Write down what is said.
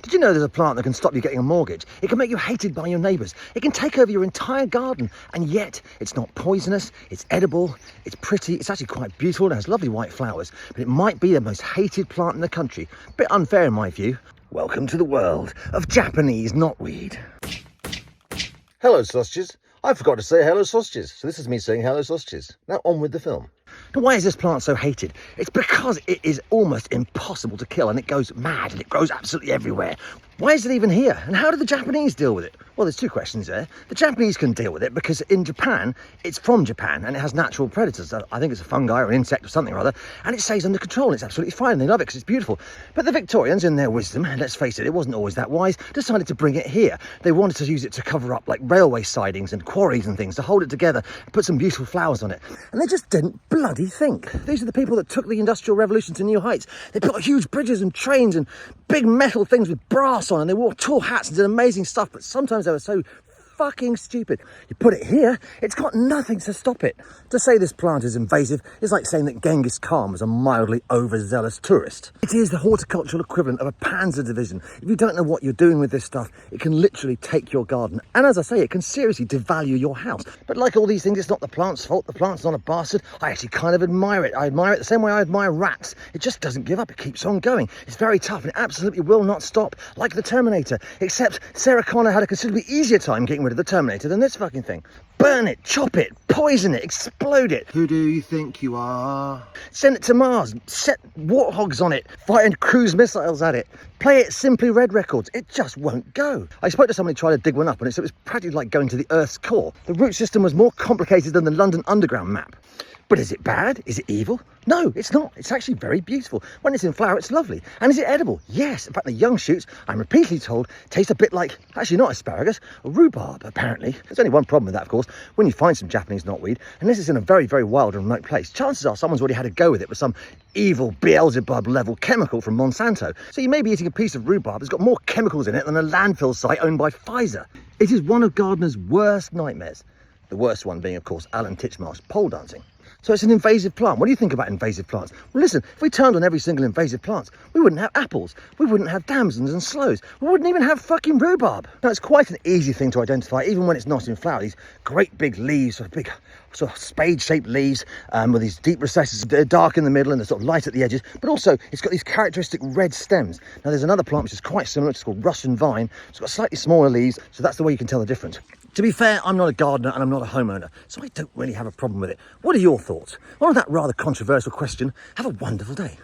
Did you know there's a plant that can stop you getting a mortgage? It can make you hated by your neighbours. It can take over your entire garden, and yet it's not poisonous, it's edible, it's pretty, it's actually quite beautiful, and has lovely white flowers, but it might be the most hated plant in the country. Bit unfair in my view. Welcome to the world of Japanese knotweed. Hello sausages. I forgot to say hello sausages, so this is me saying hello sausages. Now on with the film. Now, why is this plant so hated? It's because it is almost impossible to kill, and it goes mad and it grows absolutely everywhere. Why is it even here? And how do the Japanese deal with it? Well, there's two questions there. The Japanese can deal with it because in Japan, it's from Japan and it has natural predators. I think it's a fungi or an insect or something or other, and it stays under control and it's absolutely fine and they love it because it's beautiful. But the Victorians, in their wisdom, and let's face it, it wasn't always that wise, decided to bring it here. They wanted to use it to cover up like railway sidings and quarries and things, to hold it together and put some beautiful flowers on it. And they just didn't bloody think. These are the people that took the Industrial Revolution to new heights. They built huge bridges and trains and big metal things with brass on, and they wore tall hats and did amazing stuff, but sometimes they were so fucking stupid. You put it here, it's got nothing to stop it. To say this plant is invasive is like saying that Genghis Khan was a mildly overzealous tourist. It is the horticultural equivalent of a panzer division. If you don't know what you're doing with this stuff, it can literally take your garden. And as I say, it can seriously devalue your house. But like all these things, it's not the plant's fault. The plant's not a bastard. I actually kind of admire it. I admire it the same way I admire rats. It just doesn't give up. It keeps on going. It's very tough and it absolutely will not stop, like the Terminator. Except Sarah Connor had a considerably easier time getting rid of the Terminator than this fucking thing. Burn it, chop it, poison it, explode it. Who do you think you are? Send it to Mars, set warthogs on it, fire cruise missiles at it, play it Simply Red records. It just won't go. I spoke to somebody who tried to dig one up and it said it was practically like going to the Earth's core. The root system was more complicated than the London Underground map. But is it bad? Is it evil? No, it's not. It's actually very beautiful. When it's in flower, it's lovely. And is it edible? Yes. In fact, the young shoots, I'm repeatedly told, taste a bit like, actually not asparagus, rhubarb, apparently. There's only one problem with that, of course. When you find some Japanese knotweed, unless it's in a very, very wild and remote place, chances are someone's already had a go with it with some evil Beelzebub-level chemical from Monsanto. So you may be eating a piece of rhubarb that's got more chemicals in it than a landfill site owned by Pfizer. It is one of gardeners' worst nightmares. The worst one being, of course, Alan Titchmarsh's pole dancing. So it's an invasive plant. What do you think about invasive plants? Well, listen, if we turned on every single invasive plant, we wouldn't have apples, we wouldn't have damsons and sloes, we wouldn't even have fucking rhubarb. Now, it's quite an easy thing to identify, even when it's not in flower. These great big leaves, sort of big, sort of spade-shaped leaves with these deep recesses. They're dark in the middle and they're sort of light at the edges, but also it's got these characteristic red stems. Now, there's another plant which is quite similar, it's called Russian vine. It's got slightly smaller leaves, so that's the way you can tell the difference. To be fair, I'm not a gardener and I'm not a homeowner, so I don't really have a problem with it. What are your thoughts? Well, on that rather controversial question, have a wonderful day.